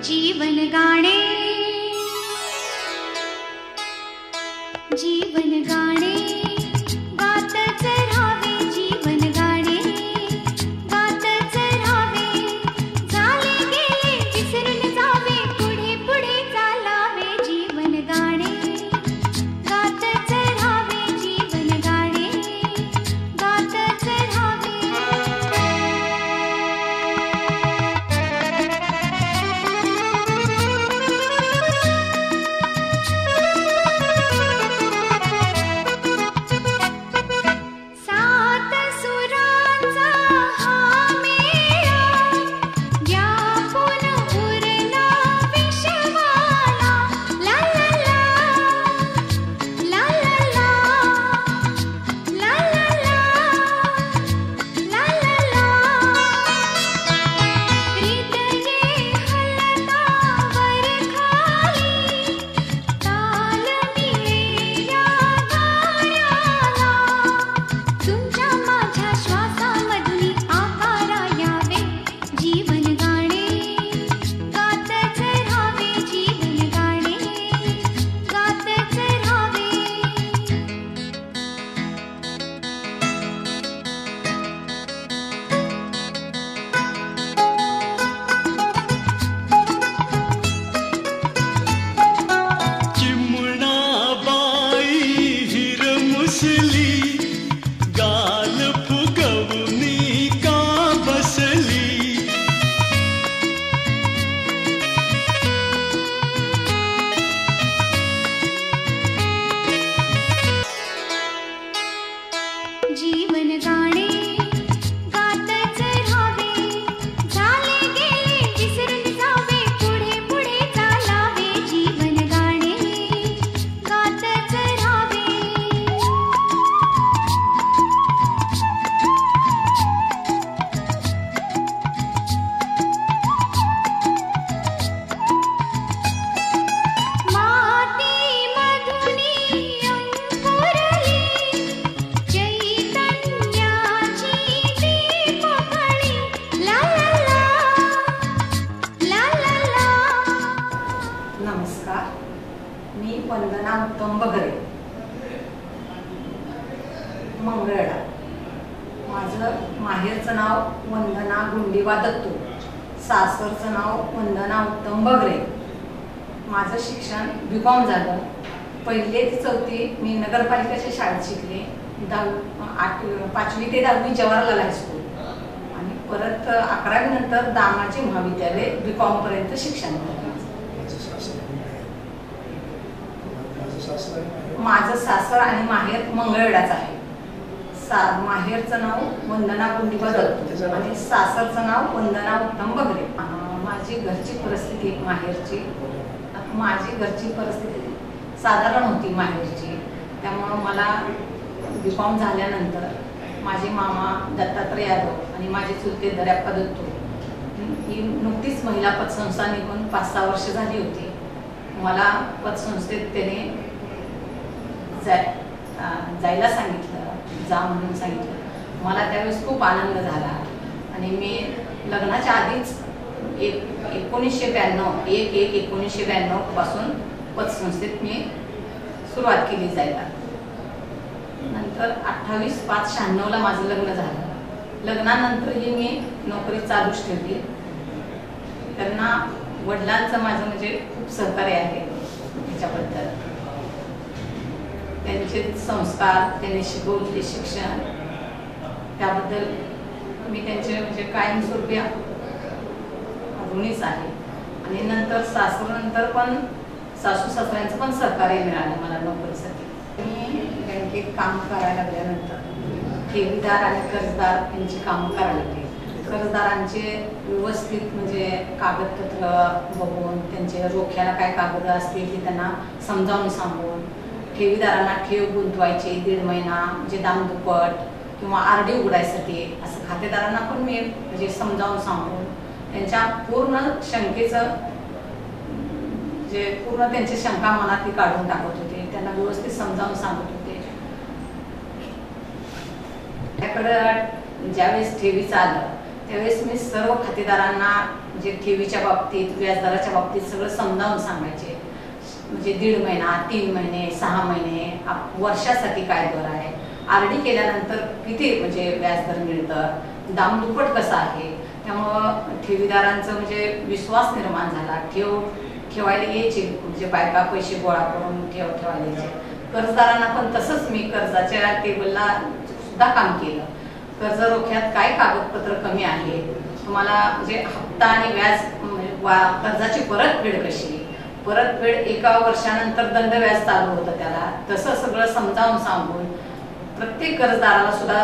जीवन गाणे, जीवन गाणे, गातच राहावे जीवन गाणे, गातच राहावे, झाले गेले विसरून जावे, पुढे पुढे चालावे जीवन गाणे, गातच राहावे जीवन गाणे, गातच राहावे। जीवन गाणे, गातच राहावे, झाले गेले विसरून जावे, पुढे पुढे चालावे जीवन गाणे, गातच राहावे। माती मधुनी अंकुरली, नमस्कार, मी वंदना उत्तम बगरे, मंगळवेढा। माझं माहेरचं नाव वंदना गुंडीबा दत्तू, सासरचं नाव वंदना उत्तम बगरे। माझं शिक्षण BCom झालं। पहिली ते चौथी मी नगरपालिकेच्या शाळेत शिकले, 5वी ते 10वी जवाहरलाल हायस्कूल, आणि परत 11वी नंतर दामाजी महाविद्यालय BCom पर्यंत शिक्षण झालं। माझं सासर आणि माहेर मंगळवेढाच आहे। माहेरचं नाव वंदना गुंडीबा दत्तू आणि सासरचं नाव वंदना उत्तम बगरे। माझी घरची परिस्थिती साधारण होती माहेरची, त्यामुळं मला BCom झाल्यानंतर माझे मामा दत्तात्रय यादव आणि माझे चुलते दर्याप्पा दत्तू ही नुकतीच महिला पतसंस्था निघून 5-6 वर्ष झाली होती। मला पतसंस्थेत त्याने जायला सांगितलं, जा म्हणून सांगितलं। मला त्यावेळेस खूप आनंद झाला आणि मी लग्नाच्या आधीच 1992 पासून पतसंस्थेत मी सुरुवात केली जायला। नंतर 28/5/96 माझं लग्न झालं। लग्नानंतरही मी नोकरी चालूच ठेवली। त्यांना वडिलांचं माझं म्हणजे खूप सहकार्य आहे त्याच्याबद्दल। त्यांचे संस्कार, त्यांनी शिकवलेले शिक्षण, त्याबद्दल मी त्यांचे म्हणजे कायमस्वरूपी ऋणीच आहे। आणि नंतर सासरनंतर पण सासू सासऱ्यांचं पण सहकार्य मिळालं मला नोकरीसाठी। मी बँकेत काम करायला लागल्यानंतर ठेवीदार आणि कर्जदार यांची कामं करायला लागली। कर्जदारांचे व्यवस्थित म्हणजे कागदपत्र बघून, त्यांचे रोख्याला काय कागद असतील ते त्यांना समजावून सांगून, ठेवीदारांना ठेव गुंतवायचे 1.5 महिना म्हणजे दामदुप्पट किंवा RD उघडायसाठी असं खातेदारांना पण मी म्हणजे समजावून सांगून त्यांच्या पूर्ण शंकेचं जे पूर्ण त्यांची शंका मनातली काढून टाकत होते, त्यांना व्यवस्थित समजावून सांगत होते। त्याकडे ज्यावेळेस ठेवीचं आलं त्यावेळेस मी सर्व खातेदारांना म्हणजे ठेवीच्या बाबतीत व्याजदराच्या बाबतीत सगळं समजावून सांगायचे. म्हणजे 1.5 महिना, 3 महिने, 6 महिने, वर्षासाठी काय दर आहे, RD केल्यानंतर किती म्हणजे व्याजदर मिळतं, दामदुप्पट कसं आहे. त्यामुळं ठेवीदारांचं म्हणजे विश्वास निर्माण झाला. ठेवायला यायचे म्हणजे बायका पैसे गोळा करून ठेवायला यायचे. कर्जदारांना पण तसंच मी कर्जाच्या टेबलला सुद्धा काम केलं. कर्ज रोख्यात काय कागदपत्र कमी आहे, तुम्हाला म्हणजे हप्ता आणि व्याज कर्जाची परतफेड कशी, परतफेड 1 वर्षानंतर दंड व्याज चालू होतं त्याला, तसं सगळं समजावून सांगून प्रत्येक कर्जदाराला सुद्धा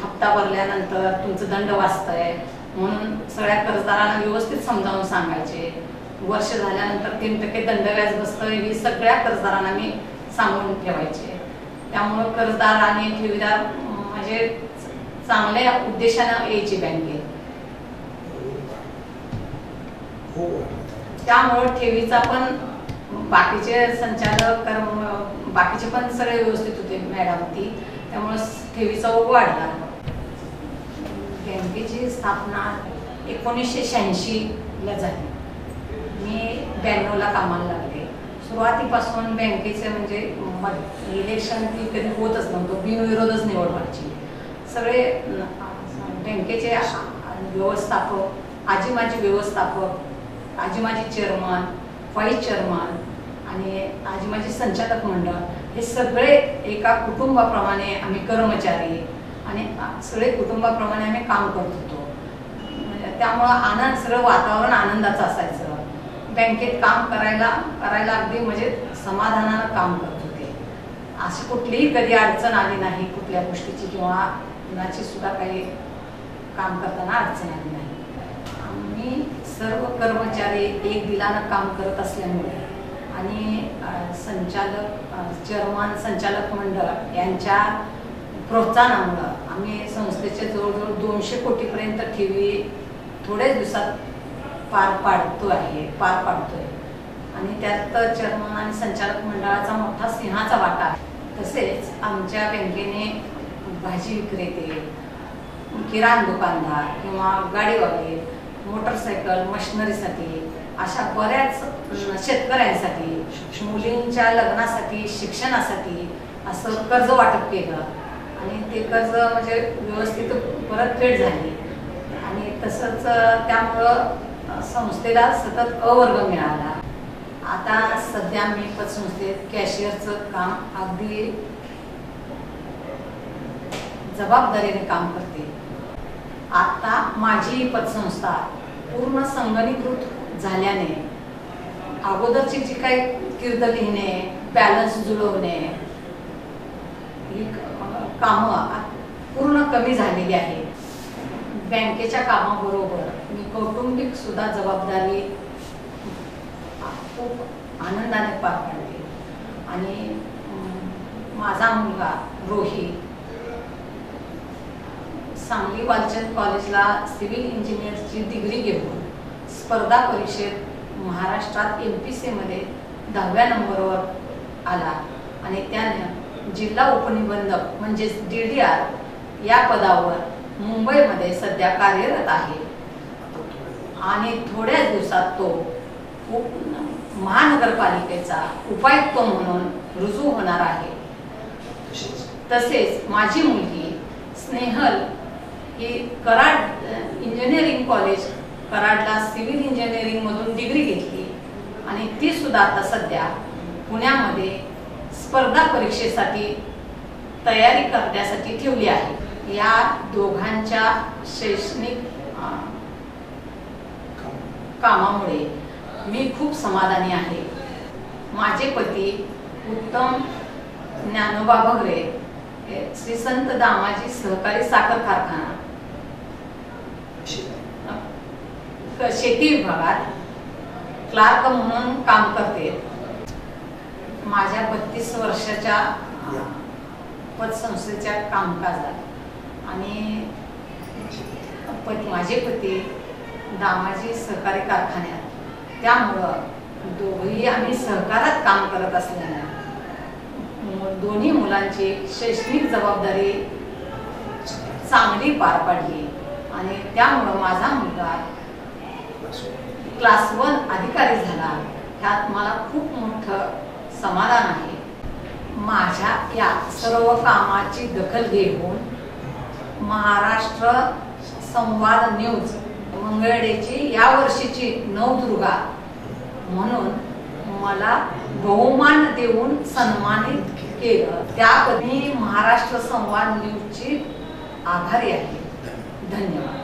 हप्ता भरल्यानंतर तुमचं दंड वाचतंय म्हणून सगळ्या कर्जदारांना व्यवस्थित समजावून सांगायचे. वर्ष झाल्यानंतर 3% दंड व्याज बसतं ही सगळ्या कर्जदारांना मी सांगून ठेवायचे. त्यामुळं कर्जदार आणि ठेवीदार म्हणजे चांगल्या उद्देशानं यायची बँकेत. त्यामुळं ठेवीचा पण बाकीचे संचालक बाकीचे पण सगळे व्यवस्थित होते मॅडम ती, त्यामुळं ठेवीचा ओघ वाढला. बँकेची स्थापना 1986ला झाली. मी 92ला कामाला लागले. सुरुवातीपासून बँकेचे म्हणजे इलेक्शन ती कधी होतच नव्हतं, बिनविरोधच निवड व्हायची. सगळे बँकेचे व्यवस्थापक, आजी माजी व्यवस्थापक, आजी माजी चेअरमन, व्हाईस चेअरमन आणि आजी माजी संचालक मंडळ हे सगळे एका कुटुंबाप्रमाणे आम्ही कर्मचारी आणि सगळे कुटुंबाप्रमाणे आम्ही काम करत होतो. त्यामुळं सगळं वातावरण आनंदाचं असायचं. बँकेत काम करायला अगदी म्हणजे समाधानानं काम करत होते. अशी कुठलीही कधी अडचण आली नाही कुठल्या गोष्टीची किंवा कुणाची सुद्धा काही काम करताना अडचण आली नाही. आम्ही सर्व कर्मचारी एक दिलानं काम करत असल्यामुळे आणि चेअरमन संचालक मंडळ यांच्या प्रोत्साहनामुळं आम्ही संस्थेचे जवळजवळ 200 कोटीपर्यंत ठेवी थोड्याच दिवसात पार पाडतोय आणि त्यात चेअरमन आणि संचालक मंडळाचा मोठा सिंहाचा वाटा आहे. तसेच आमच्या बँकेने भाजी विक्रेते, किराणा दुकानदार किंवा गाडीवाले, मोटरसायकल मशिनरीसाठी अशा बऱ्याच शेतकऱ्यांसाठी, मुलींच्या लग्नासाठी, शिक्षणासाठी असं कर्ज वाटप केलं आणि ते कर्ज म्हणजे व्यवस्थित परतफेड झाली आणि तसंच त्यामुळं संस्थेला सतत अवर्ग मिळाला. आता सध्या मी पतसंस्थेत कॅशियरचं काम अगदी जबाबदारीने काम करते. आता माझी पतसंस्था पूर्ण संगणकीकृत झाल्याने अगोदरची जी काही कीर्द लिहिणे, बॅलन्स जुळवणे ही कामं पूर्ण कमी झालेली आहे. बँकेच्या कामाबरोबर मी कौटुंबिक सुद्धा जबाबदारी खूप आनंदाने पार पाडते आणि माझा मुलगा रोहित सांगली वालचंद कॉलेजला सिव्हिल इंजिनियरची डिग्री घेऊन स्पर्धा परीक्षेत महाराष्ट्रात MPC मध्ये 10व्या नंबरवर आला आणि त्याने जिल्हा उपनिबंधक म्हणजेच DDR या पदावर मुंबईमध्ये सध्या कार्यरत आहे आणि थोड्याच दिवसात तो महानगरपालिकेचा उपायुक्त म्हणून रुजू होणार आहे. तसेच माझी मुलगी स्नेहल ही कराड इंजिनिअरिंग कॉलेज कराडला सिव्हिल इंजिनिअरिंग मधून डिग्री घेतली आणि ती सुद्धा आता सध्या पुण्यामध्ये स्पर्धा परीक्षेसाठी तयारी करण्यासाठी ठेवली आहे. या दोघांच्या शैक्षणिक कामामुळे मी खूप समाधानी आहे. माझे पती उत्तम ज्ञानोबा भगरे श्री संत दामाजी सहकारी साखर कारखाना शेती विभागात क्लार्क म्हणून काम करते. माझ्या 32 वर्षाच्या पतसंस्थेच्या कामकाजात आणि माझे पती दामाजी सहकारी कारखान्यात, त्यामुळं दोघेही आम्ही सहकारात काम करत असल्याने दोन्ही मुलांची शैक्षणिक जबाबदारी चांगली पार पाडली आणि त्यामुळं माझा मुलगा क्लास 1 अधिकारी झाला, ह्यात मला खूप मोठं समाधान आहे. माझ्या या सर्व कामाची दखल घेऊन महाराष्ट्र संवाद न्यूज मंगळवेढ्याची या वर्षीची नवदुर्गा म्हणून मला बहुमान देऊन सन्मानित केलं. त्याबद्दल मी महाराष्ट्र संवाद न्यूजची आभारी आहे. धन्यवाद.